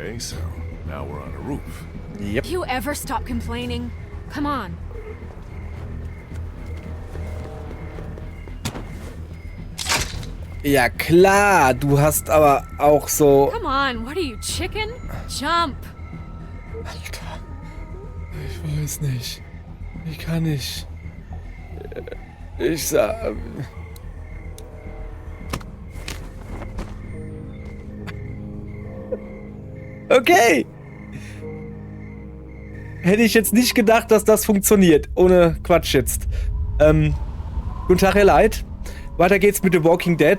Okay, so now we're on a roof. Yep. You ever stop complaining? Come on. Ja klar, du hast aber auch so... Come on, what are you, chicken? Jump. Alter, ich weiß nicht. Ich kann nicht. Ich sag... Okay. Hätte ich jetzt nicht gedacht, dass das funktioniert. Ohne Quatsch jetzt. Guten Tag, Herr Leid. Weiter geht's mit The Walking Dead.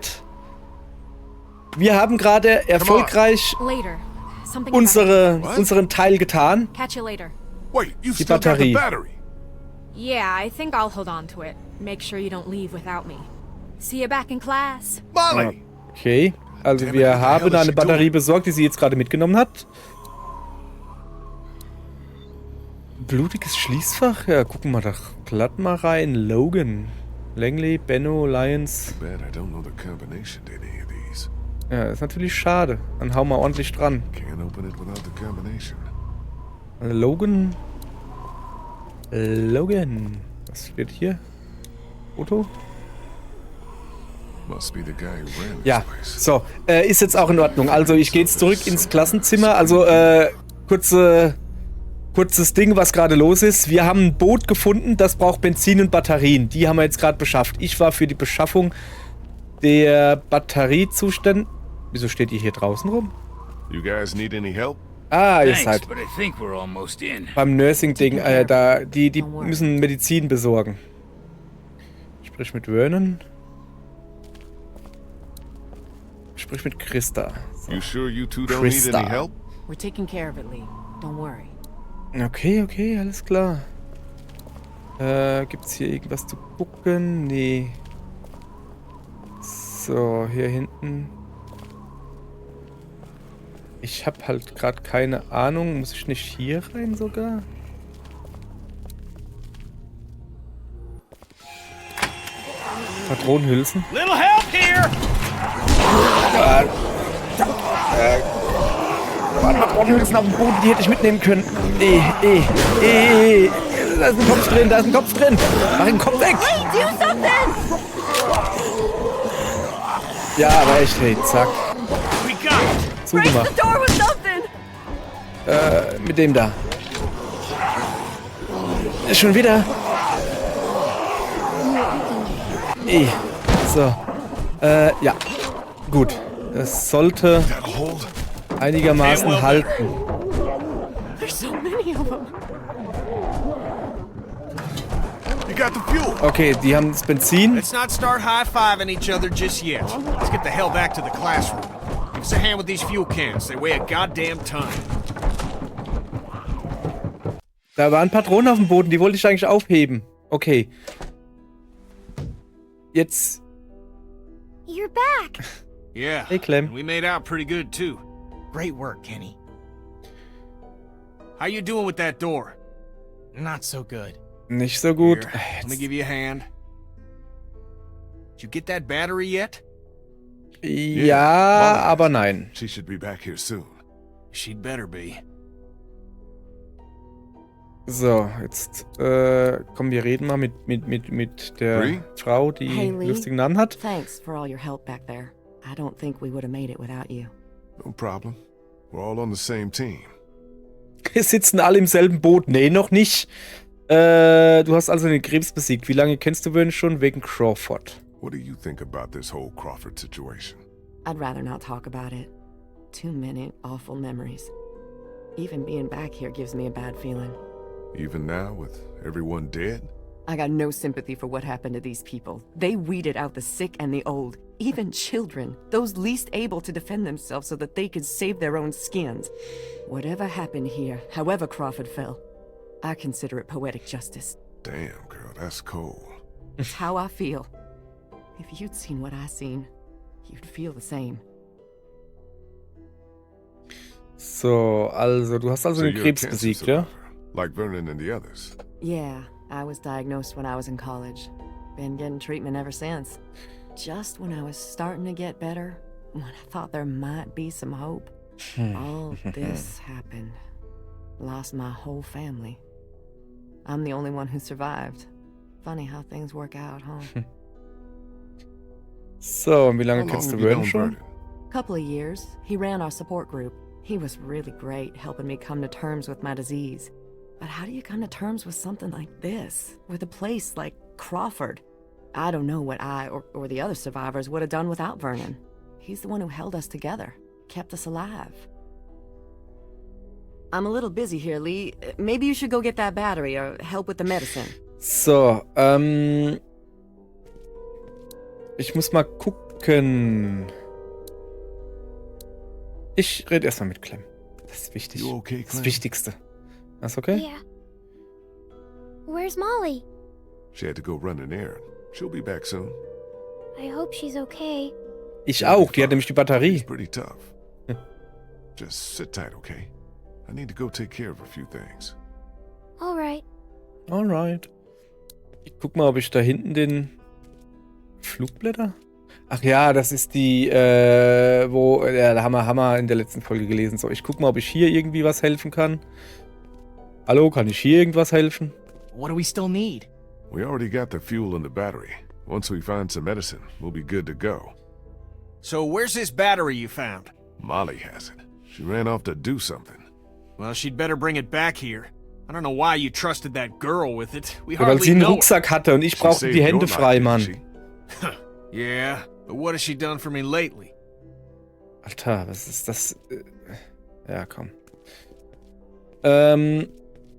Wir haben gerade erfolgreich Later. Something about unseren Teil getan. Catch you later. Wait, you've Die still got the Batterie. battery. Yeah, I think I'll hold on to it. Make sure you don't leave without me. See you back in class. Molly! Okay. Also Damn it, wir what the hell haben is eine she Batterie doing? besorgt, die sie jetzt gerade mitgenommen hat. Blutiges Schließfach? Ja, gucken wir doch glatt mal rein. Logan. Langley, Benno, Lyons. Bad I don't know the combination to any of these. Ja, ist natürlich schade. Dann hauen wir ordentlich dran. Can't open it without the combination. Logan. Logan. Was steht hier? Foto? Must be the guy who ran this Ja, place. so. Ist jetzt auch in Ordnung. Also ich gehe jetzt zurück ins Klassenzimmer. Also kurzes Ding, was gerade los ist. Wir haben ein Boot gefunden, das braucht Benzin und Batterien. Die haben wir jetzt gerade beschafft. Ich war für die Beschaffung der Batterie zuständig. Wieso steht ihr hier draußen rum? You guys need any help? Ah, ihr Thanks, seid but I think we're almost in. beim Nursing-Ding. Die müssen Medizin besorgen. Sprich mit Vernon. Sprich mit Christa. You sure you two don't need Krista. any help? We're taking care of it, Lee. Don't worry. Okay, alles klar. Gibt's hier irgendwas zu gucken? Nee. So, hier hinten. Ich hab halt gerade keine Ahnung. Muss ich nicht hier rein sogar? Patronenhülsen. Little help here! Patronenhülsen auf dem Boden, die hätte ich mitnehmen können. Da ist ein Kopf drin, da ist ein Kopf drin. Mach den Kopf weg. Do something! Ja, aber echt, hey, zack. We got it! Zugemacht. Door with something! Mit dem da. Ist schon wieder. So. Ja. Gut. Es sollte That'll hold. einigermaßen halten. There's so many of them. You got the fuel. Okay, die haben das Benzin. Let's not start high-fiving each other just yet. Let's get the hell back to the classroom. Give us a hand with these fuel cans. They weigh a goddamn ton. Da waren Patronen auf dem Boden, die wollte ich eigentlich aufheben. Okay. Jetzt. You're back. Yeah. Hey, Clem. And we made out pretty good, too. Great work, Kenny. How you doing with that door? Not so good. Nicht so gut. Here, let me give you a hand. Did you get that battery yet? Ja, aber nein. She should be back here soon. She'd better be. So, jetzt komm, wir reden mal mit der Bree? Frau, die Hey, Lee. lustigen Namen hat. Thanks for all your help back there. I don't think we would have made it without you. No problem. We're all on the same team. Wir sitzen alle im selben Boot. Nee, noch nicht. Du hast also den Krebs besiegt. Wie lange kennst du Vernon schon? Wegen Crawford. What do you think about this whole Crawford situation? I'd rather not talk about it. Too many awful memories. Even being back here gives me a bad feeling. Even now, with everyone dead? I got no sympathy for what happened to these people. They weeded out the sick and the old, even children, those least able to defend themselves so that they could save their own skins. Whatever happened here, however Crawford fell, I consider it poetic justice. Damn, girl, that's cold. It's how I feel. If you'd seen what I seen, you'd feel the same. So, also, du hast also den you're a Krebs cancer besiegt, ja? survivor, like Vernon and the others. Yeah, I was diagnosed when I was in college. Been getting treatment ever since. Just when I was starting to get better, when I thought there might be some hope, All this happened. Lost my whole family. I'm the only one who survived. Funny how things work out, huh? So, und wie How lange long kennst du have you Vernon known schon? Vernon? Couple of years. He ran our support group. He was really great, helping me come to terms with my disease. But how do you come to terms with something like this? With a place like Crawford? I don't know what I or the other survivors would have done without Vernon. He's the one who held us together, kept us alive. I'm a little busy here, Lee. Maybe you should go get that battery or help with the medicine. So, ich muss mal gucken. Ich rede erstmal mit Clem. Das ist wichtig. You okay, Das Clem? Wichtigste. Ist okay? Yeah. Where's Molly? She had to go run an errand. She'll be back soon. I hope she's okay. Ich auch. Die hat nämlich die It's Batterie. pretty tough. Just sit tight, okay? I need to go take care of a few things. All right. Alright. Ich guck mal, ob ich da hinten den Flugblätter? Ach ja, das ist die, wo, ja, da haben wir in der letzten Folge gelesen. So, ich guck mal, ob ich hier irgendwie was helfen kann. Hallo, kann ich hier irgendwas helfen? What do we still need? We already got the fuel in the battery. Once we find some medicine, we'll be good to go. So where's this battery you found? Molly has it. She ran off to do something. Well, she'd better bring it back here. I don't know why you trusted that girl with it. We Ja, weil hardly sie einen know her. Rucksack hatte und ich She brauchte saved die your Hände life, frei, didn't Mann. she? Yeah, but what has she done for me lately? Alter, was ist das? Ja, komm.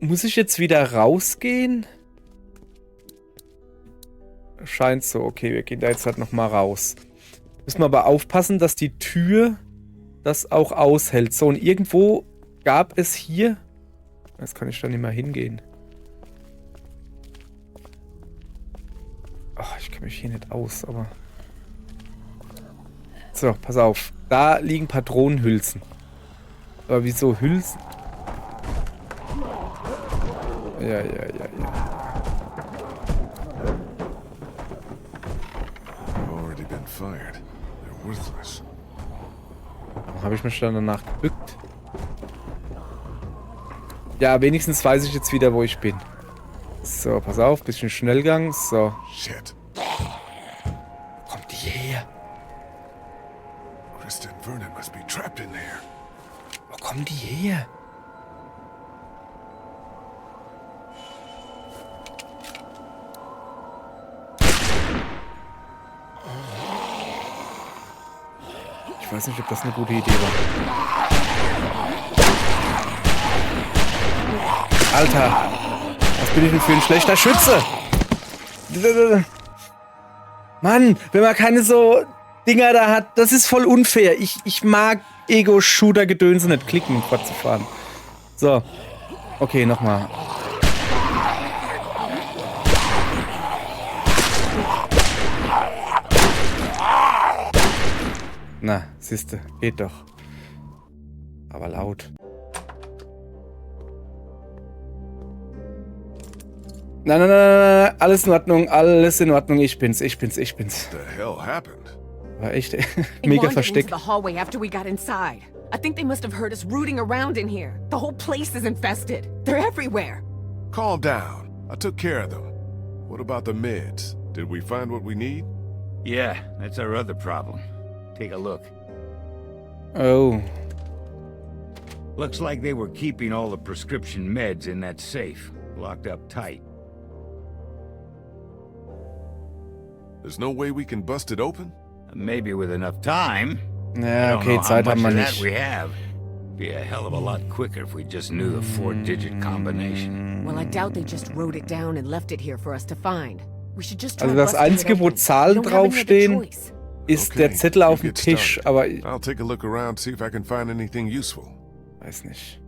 Muss ich jetzt wieder rausgehen? Scheint so. Okay, wir gehen da jetzt halt nochmal raus. Müssen wir aber aufpassen, dass die Tür das auch aushält. So, und irgendwo gab es hier... Jetzt kann ich da nicht mehr hingehen. Oh, ich kenne mich hier nicht aus, aber... So, pass auf. Da liegen Patronenhülsen. Aber wieso Hülsen? Ja. They've already been fired. They're worthless. Warum habe ich mich dann danach gebückt? Ja, wenigstens weiß ich jetzt wieder, wo ich bin. So, pass auf, bisschen Schnellgang. So. Shit. Wo kommt die her? Kristen Vernon must be trapped in there. Wo kommen die her? Ich weiß nicht, ob das eine gute Idee war. Alter, was bin ich denn für ein schlechter Schütze? Mann, wenn man keine so Dinger da hat, das ist voll unfair. Ich mag Ego-Shooter-Gedönse nicht klicken, um fortzufahren. So. Okay, nochmal. Na, siehste, geht doch. Aber laut. Nein, alles in Ordnung, alles in Ordnung. Ich bin's. What the hell happened? War echt They mega wandered versteckt. into the hallway after we got inside. I think they must have heard us rooting around in here. The whole place is infested. They're everywhere. Calm down. I took care of them. What about the meds? Did we find what we need? Yeah, that's our other problem. Take a look. Oh. Looks like they were keeping all the prescription meds in that safe, locked up tight. There's no way we can bust it open? Maybe with enough time. I Ja, don't okay, know how Zeit much haben wir of that nicht. we have. Be a hell of a lot quicker if we just knew the 4-digit combination. Well, I doubt they just wrote it down and left it here for us to find. We should just try Also das busting it Einzige, wo open. Zahlen We don't have any other draufstehen, choice. ist Okay, der Zettel auf you dem get Tisch, started. aber I'll take a look around, see if I can find anything useful. weiß nicht.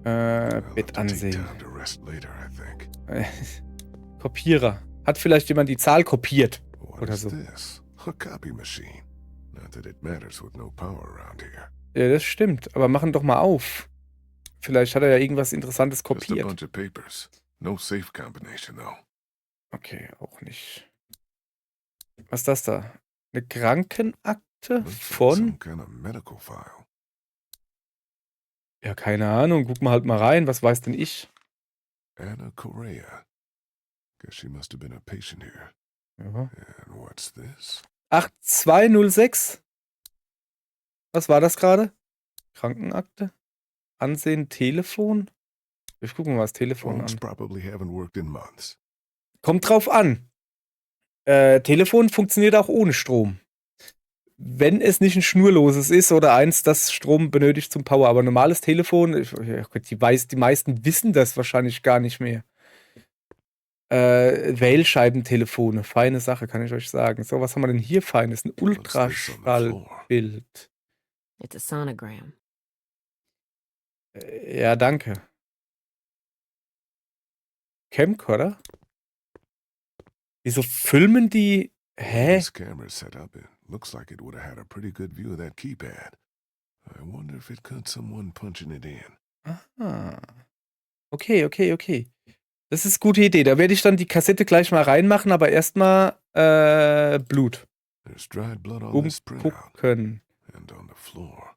I'll Bett have to take ansehen. time to rest later, I think. Kopierer. Hat vielleicht jemand die Zahl kopiert? What Oder is so. this? A copy machine. Not that it matters with no power around here. Ja, das stimmt. Aber machen doch mal auf. Vielleicht hat er ja irgendwas Interessantes Just a kopiert. bunch of papers. No safe combination, though. Okay, auch nicht. Was ist das da? Eine Krankenakte Looks like von... some kind of medical file. Ja, keine Ahnung. Guck mal halt mal rein. Was weiß denn ich? Anna Correa. Guess she must have been a patient here. Ja. And what's this? 8206. Was war das gerade? Krankenakte? Ansehen, Telefon? Ich gucke mal das Telefon Phones an. probably haven't worked in months. Kommt drauf an. Telefon funktioniert auch ohne Strom. Wenn es nicht ein schnurloses ist oder eins, das Strom benötigt zum Power. Aber normales Telefon, die meisten wissen das wahrscheinlich gar nicht mehr. Wählscheibentelefone, feine Sache, kann ich euch sagen. So, was haben wir denn hier Feines? Ein Ultraschallbild. It's a sonogram. Ja, danke. Camcorder? Wieso filmen die? Hä? This camera's set up. It looks like it would have had a pretty good view of that keypad. I wonder if it caught someone punching it in. Aha. Okay. Das ist eine gute Idee. Da werde ich dann die Kassette gleich mal reinmachen, aber erstmal Blut. There's dried blood on this printout Gucken. and on the floor.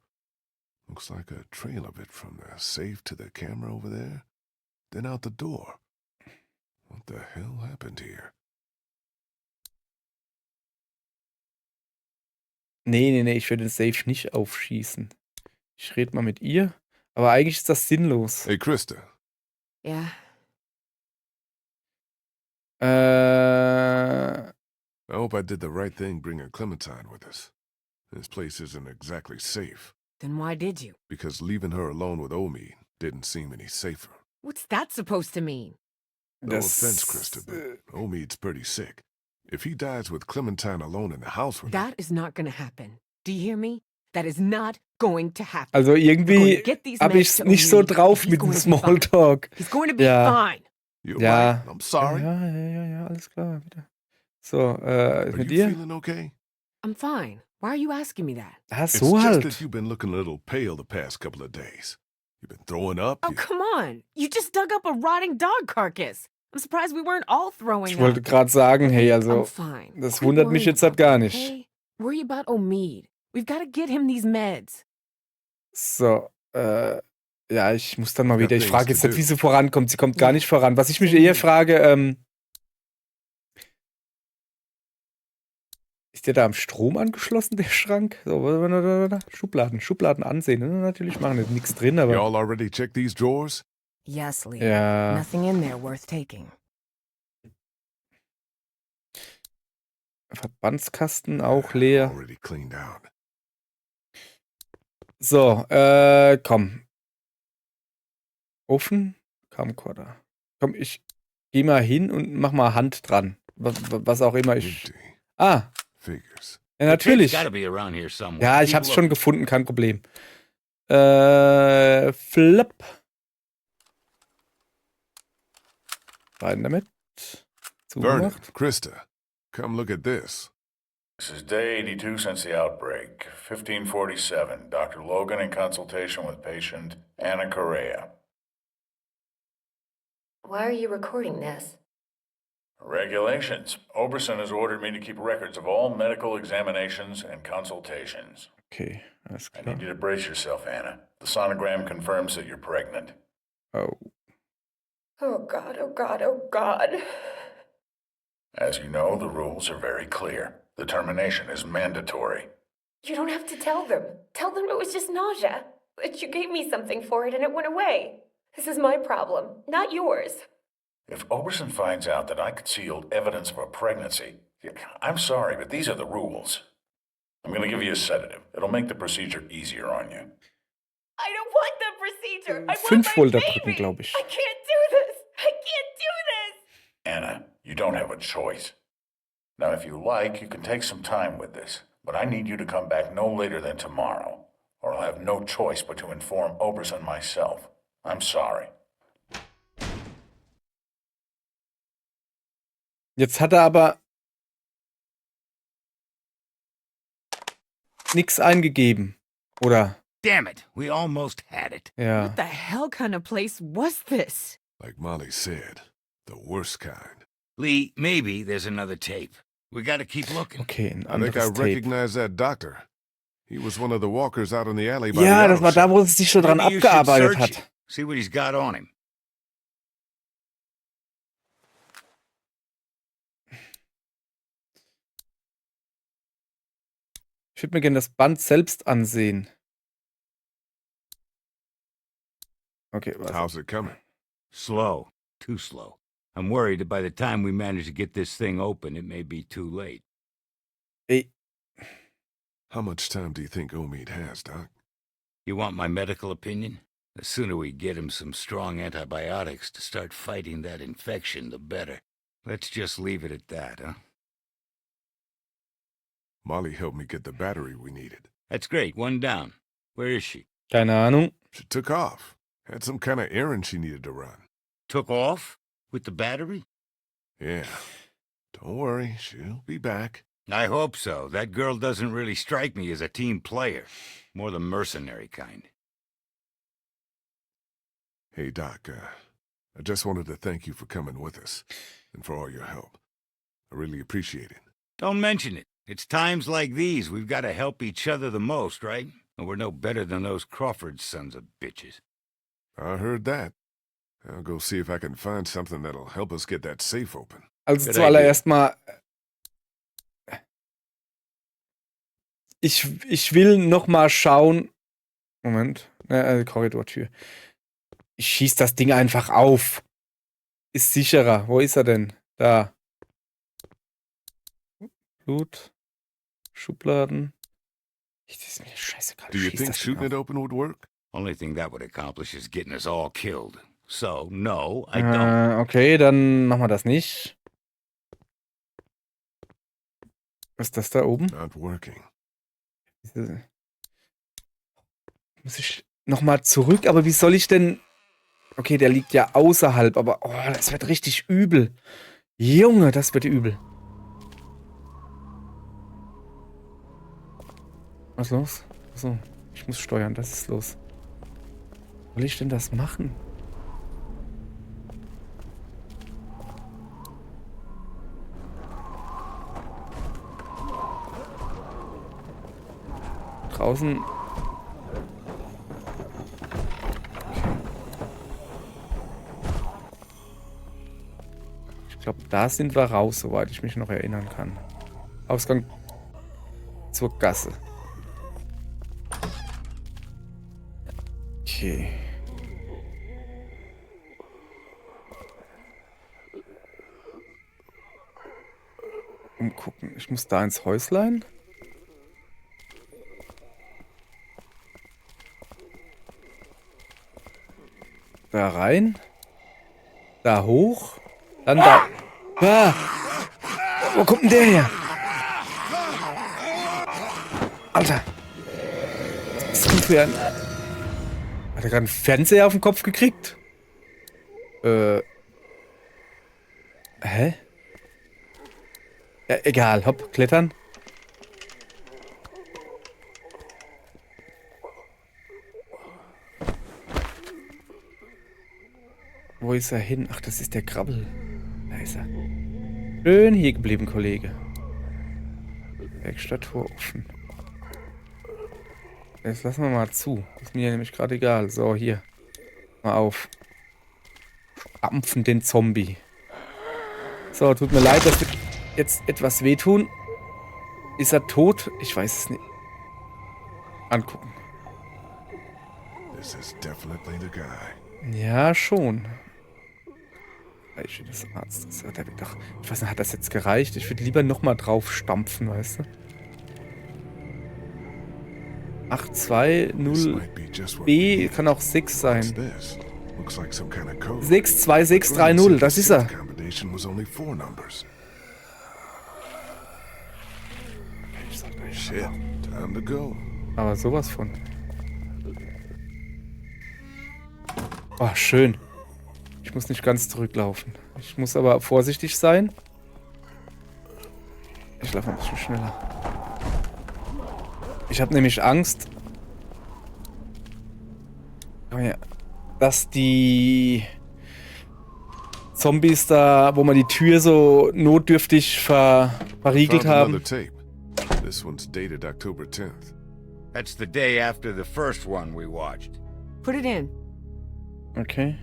Looks like a trail of it from the safe to the camera over there, then out the door. What the hell happened here? Nee, ich will den Safe nicht aufschießen. Ich rede mal mit ihr. Aber eigentlich ist das sinnlos. Hey, Krista. Yeah. I hope I did the right thing bringing Clementine with us. This place isn't exactly safe, Then why did you? because leaving her alone with Omid didn't seem any safer. What's that supposed to mean? No offense, Krista, but Omid's pretty sick. If he dies with Clementine alone in the house with her, That is not gonna happen. Do you hear me? That is not going to happen. Also We're going irgendwie to get these habe meds ich es to nicht so Omid. drauf He's mit dem going to be fine. Smalltalk. He's going to be Ja. fine. you're Ja. right. I'm sorry. Ja, alles klar. Wieder. So, Are mit you dir? feeling okay? I'm fine. Why are you asking me that? Ah, It's so just halt. that you've been looking a little pale the past couple of days. You've been throwing up. Oh, come on. You just dug up a rotting dog carcass. I'm surprised we weren't all throwing Ich wollte up. gerade sagen, hey, I'm also, fine. das Quit wundert mich worrying jetzt halt about gar me, nicht. okay? Worry about Omid. We've got to get him these meds. So, ja, ich muss dann mal Got wieder. Ich things frage to jetzt nicht, do. wie sie vorankommt. Sie kommt gar Ja. nicht voran. Was ich mich Same eher here. frage, ist der da am Strom angeschlossen, der Schrank? So, Schubladen ansehen. Natürlich machen da nichts drin, aber. Y'all already checked these drawers? Yes, Lee. Ja. Nothing in there worth taking. Verbandskasten auch leer. Already cleaned out. So, komm. Ofen, Camcorder. Komm, ich geh mal hin und mach mal Hand dran. Was auch immer ich. Empty. Ah, Figures. ja, natürlich. Gotta be around here somewhere. Ja, ich Keep hab's schon looking. gefunden, kein Problem. Flip. Rein damit. Vernon, Zugemacht. Krista, come look at this. This is day 82 since the outbreak. 1547. Dr. Logan in consultation with patient Anna Correa. Why are you recording this? Regulations. Oberson has ordered me to keep records of all medical examinations and consultations. Okay, alles I klar. need you to brace yourself, Anna. The sonogram confirms that you're pregnant. Oh. Oh God, oh God, oh God. As you know, the rules are very clear. The termination is mandatory. You don't have to tell them. Tell them it was just nausea. That you gave me something for it and it went away. This is my problem, not yours. If Oberson finds out that I concealed evidence of a pregnancy, I'm sorry, but these are the rules. I'm going to give you a sedative. It'll make the procedure easier on you. I don't want the procedure. I 5 want my Volt drücken, baby. glaube ich. I can't do this. I can't do this. Anna, you don't have a choice. Now, if you like, you can take some time with this, but I need you to come back no later than tomorrow, or I'll have no choice but to inform Oberson myself. I'm sorry. Jetzt hat er aber nichts eingegeben. Oder? Damn it, we almost had it. Ja. What the hell kind of place was this? Like Molly said, the worst kind. Lee, maybe there's another tape. We gotta keep looking. Okay, ein I think I anderes Tape. recognize that doctor. He was one of the walkers out in the alley by Ja, the das war auto da, wo es sich schon dran Maybe you should abgearbeitet search it. hat. See what he's got on him. Ich würde mir gerne das Band selbst ansehen. Okay, was? How's it coming? Slow. Too slow. I'm worried that by the time we manage to get this thing open, it may be too late. Ey, How much time do you think Omid has, Doc? You want my medical opinion? The sooner we get him some strong antibiotics to start fighting that infection, the better. Let's just leave it at that, huh? Molly helped me get the battery we needed. That's great. One down. Where is she? keine Ahnung. She took off. Had some kind of errand she needed to run. Took off? With the battery? Yeah. Don't worry, she'll be back. I hope so. That girl doesn't really strike me as a team player. More the mercenary kind. Hey, Doc, I just wanted to thank you for coming with us and for all your help. I really appreciate it. Don't mention it. It's times like these we've got to help each other the most, right? And we're no better than those Crawford sons of bitches. I heard that. I'll go see if I can find something that'll help us get that safe open. Also Good zuallererst mal. Ich will noch mal schauen. Moment. Korridortür. Ich schieß das Ding einfach auf. Ist sicherer. Wo ist er denn? Da. Blut. Schubladen. Das ist mir scheißegal. Do you Schieß think das Ding shooting auf. it open would work? Only thing that would accomplish is getting us all killed. So, no, I don't. Okay, dann machen wir das nicht. Was ist das da oben? Not working. Muss ich nochmal zurück, aber wie soll ich denn... Okay, der liegt ja außerhalb, aber oh, das wird richtig übel. Junge, das wird übel. Was ist los? Achso, ich muss steuern, das ist los. Wie soll ich denn das machen? Draußen. Ich glaube, da sind wir raus, soweit ich mich noch erinnern kann. Ausgang zur Gasse. Okay. Umgucken. Ich muss da ins Häuslein. Da rein. Da hoch. Dann da. Ah! Wo kommt denn der her? Alter. Was ist denn für ein... Hat er gerade einen Fernseher auf den Kopf gekriegt? Hä? Ja, egal. Hopp, klettern. Wo ist er hin? Ach, das ist der Krabbel. Da ist er. Schön hier geblieben, Kollege. Werkstatttor offen. Jetzt lassen wir mal zu. Ist mir nämlich gerade egal. So, hier. Mal auf. Stampfen den Zombie. So, tut mir leid, das wird jetzt etwas wehtun. Ist er tot? Ich weiß es nicht. Angucken. This is definitely the guy. Ja, schon. Ich will das Arzt. Der wird doch, ich weiß nicht, hat das jetzt gereicht? Ich würde lieber nochmal drauf stampfen, weißt du? 820 B kann auch 6 sein. 62630, das ist er. Shit, time to go. Aber sowas von. Oh, schön. Ich muss nicht ganz zurücklaufen. Ich muss aber vorsichtig sein. Ich laufe ein bisschen schneller. Ich habe nämlich Angst, dass die Zombies da, wo man die Tür so notdürftig verriegelt haben. This one's dated October 10th. That's the day after the first one we watched. Put it in. Okay.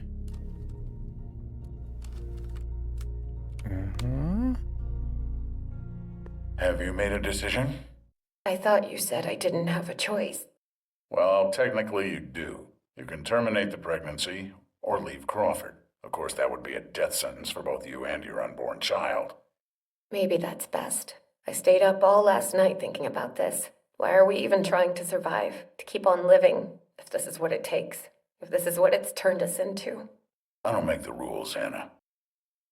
Mhm. Have you made a decision? I thought you said I didn't have a choice. Well, technically you do. You can terminate the pregnancy or leave Crawford. Of course, that would be a death sentence for both you and your unborn child. Maybe that's best. I stayed up all last night thinking about this. Why are we even trying to survive? To keep on living, if this is what it takes. If this is what it's turned us into. I don't make the rules, Anna.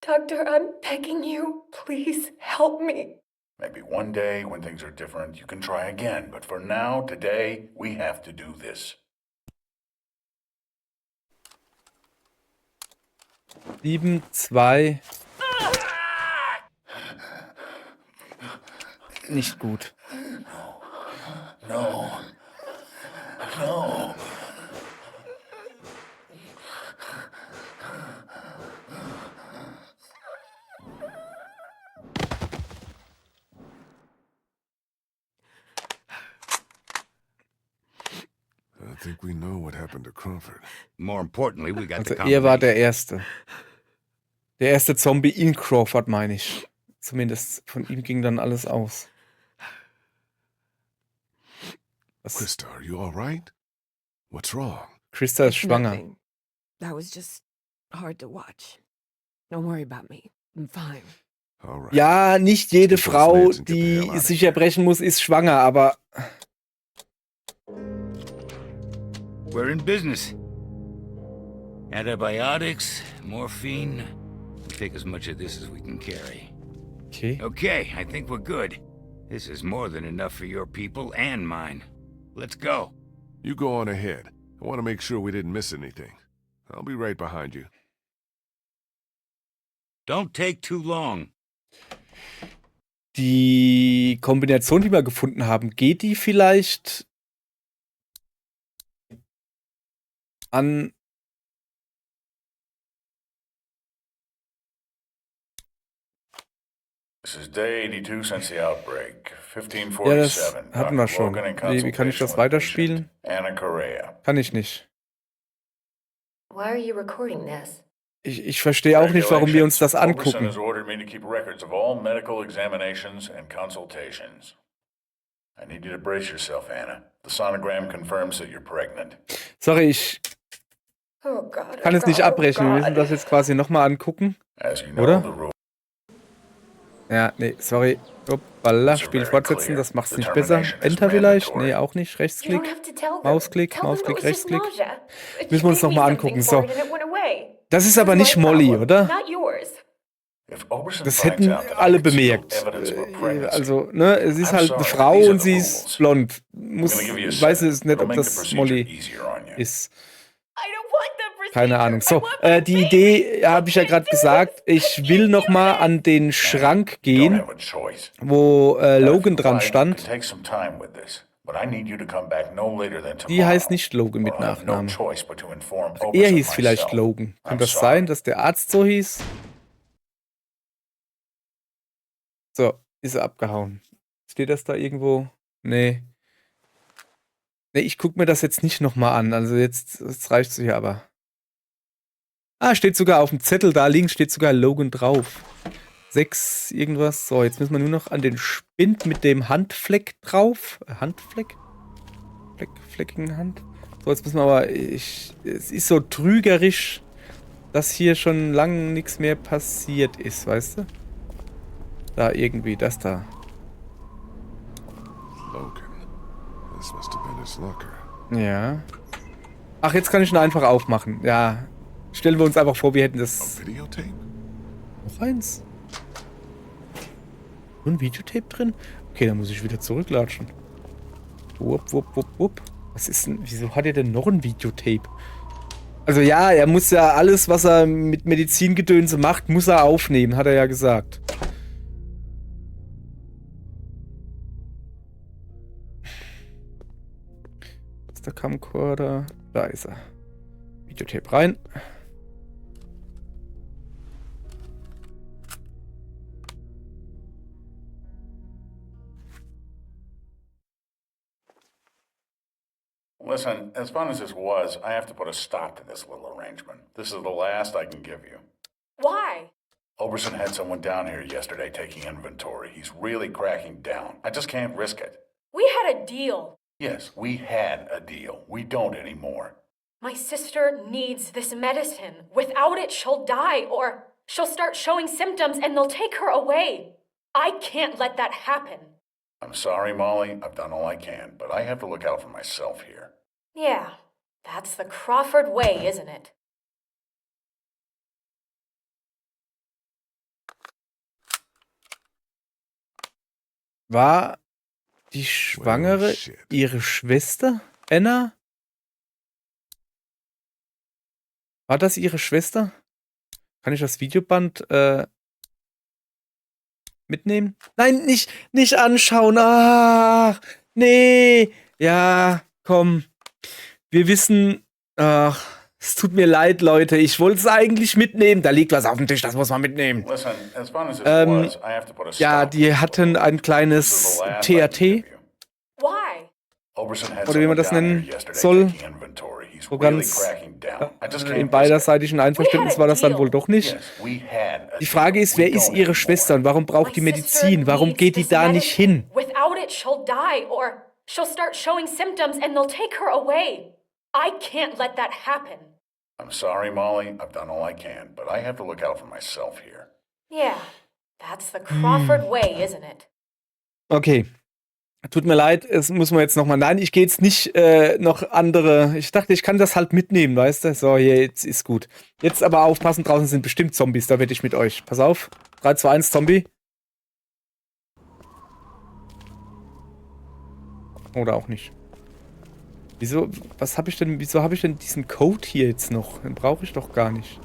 Doctor, I'm begging you. Please help me. Maybe one day, when things are different, you can try again. But for now, today, we have to do this. 7-2. Nicht gut. No. No. I think we know what happened to Crawford. More importantly, we got Also the er war der combination. Erste. Der erste Zombie in Crawford, meine ich. Zumindest von ihm ging dann alles aus. Was? Krista, are you all right? What's wrong? Krista ist schwanger. Nothing. That was just hard to watch. Don't worry about me. I'm fine. All right. Ja, nicht jede Let's Frau, get the die hell out of sich here. erbrechen muss, ist schwanger, aber We're in business. Antibiotics, morphine. We take as much of this as we can carry. okay. Okay, I think we're good. This is more than enough for your people and mine. Let's go. You go on ahead. I want to make sure we didn't miss anything. I'll be right behind you. Don't take too long. Die Kombination, die wir gefunden haben, geht die vielleicht an... This is day 82 since the outbreak. Ja, das 1547. hatten wir Dr. schon. Logan in Wie kann ich das consultation with weiterspielen? patient Anna Correa. Kann ich nicht. Why are you recording this? Ich verstehe auch nicht, warum wir uns das Oberson angucken. has ordered me to keep records of all medical examinations and consultations. I need you to brace yourself, Anna. The sonogram confirms that you're pregnant. Sorry, ich Oh God. kann oh es nicht God, oh abbrechen. Wir müssen God. das jetzt quasi nochmal angucken. As you know, Oder? the rule Ja, nee, sorry. Hoppala, Spiel fortsetzen, das macht's nicht besser. Enter vielleicht? Nee, auch nicht. You Rechtsklick. don't have to tell them. Mausklick, Tell them it Mausklick, was just Rechtsklick. nausea. But Müssen you wir uns gave me nochmal something angucken. for So. it and it went away. Das ist This aber my nicht Molly, problem, oder? Not yours. If Oberson Das finds hätten out that I alle concealed bemerkt. evidence of a pregnancy, Also, ne, es ist I'm halt eine sorry, Frau these are und the sie rules. ist blond. I'm Muss, gonna give you a ich weiß second. es nicht, It'll ob make the das procedure Molly easier on you. ist. I don't want the procedure. Keine Ahnung. I So, want my die baby. Idee habe ich ja I gerade can't do gesagt. this. Ich I will can't noch do mal this. an den Schrank Don't gehen, have a choice. wo Now, if Logan you dran like, you can stand. take some time with this, but I need you to come back no later than Die tomorrow, heißt nicht Logan mit or I'll have no Nachnamen. choice but to inform Er Oberson hieß vielleicht myself. Logan. I'm Kann das sorry. sein, dass der Arzt so hieß? So, ist er abgehauen. Steht das da irgendwo? Nee. Nee, ich gucke mir das jetzt nicht nochmal an. Also jetzt reicht es hier aber. Ah, steht sogar auf dem Zettel da links, steht sogar Logan drauf. 6 irgendwas. So, jetzt müssen wir nur noch an den Spind mit dem Handfleck drauf. Handfleck? Fleckigen Hand. So, jetzt müssen wir aber... es ist so trügerisch, dass hier schon lange nichts mehr passiert ist, weißt du? Da irgendwie, das da. Logan. This must have been his locker. Ja. Ach, jetzt kann ich ihn einfach aufmachen. Ja. Stellen wir uns einfach vor, wir hätten A das... videotape? Noch eins. Nur ein Videotape drin? Okay, dann muss ich wieder zurücklatschen. Wupp, wupp, wupp, wupp. Was ist denn... Wieso hat er denn noch ein Videotape? Also ja, er muss ja alles, was er mit Medizingedönse macht, muss er aufnehmen, hat er ja gesagt. Ist der Camcorder? Da ist er. Videotape rein. Listen, as fun as this was, I have to put a stop to this little arrangement. This is the last I can give you. Why? Oberson had someone down here yesterday taking inventory. He's really cracking down. I just can't risk it. We had a deal. Yes, we had a deal. We don't anymore. My sister needs this medicine. Without it, she'll die, or she'll start showing symptoms and they'll take her away. I can't let that happen. I'm sorry, Molly. I've done all I can, but I have to look out for myself here. Yeah, that's the Crawford way, isn't it? War die Schwangere shit. ihre Schwester, Anna? War das ihre Schwester? Kann ich das Videoband mitnehmen? Nein, nicht anschauen. Ach, nee. Ja, komm. Wir wissen. Ach, es tut mir leid, Leute. Ich wollte es eigentlich mitnehmen. Da liegt was auf dem Tisch, das muss man mitnehmen. Listen, as fun as this was, I have to put a Ja, stop to die this hatten little ein kleines arrangement. This is the last I can THT. give you. Why? Oberson had Oder wie man someone das down here nennen yesterday soll. taking inventory. He's So really ganz cracking down. I just can't im risk it. beiderseitigen Einverständnis war das dann wohl doch nicht. Yes, we had a Die Frage deal. ist, wer We ist don't ihre anymore. Schwester und warum braucht die My sister Medizin? Warum needs geht die this da nicht medicine. hin? Without it, she'll die, or she'll start showing symptoms and they'll take her away. I can't let that happen. I'm sorry, Molly. I've done all I can, but I have to look out for myself here. Yeah, that's the Crawford way, isn't it? Okay. Tut mir leid, es muss man jetzt nochmal. Nein, ich gehe jetzt nicht noch andere. Ich dachte, ich kann das halt mitnehmen, weißt du? So, hier, jetzt ist gut. Jetzt aber aufpassen, draußen sind bestimmt Zombies, da wette ich mit euch. Pass auf. 3, 2, 1, Zombie. Oder auch nicht. Wieso habe ich denn diesen Code hier jetzt noch? Den brauche ich doch gar nicht.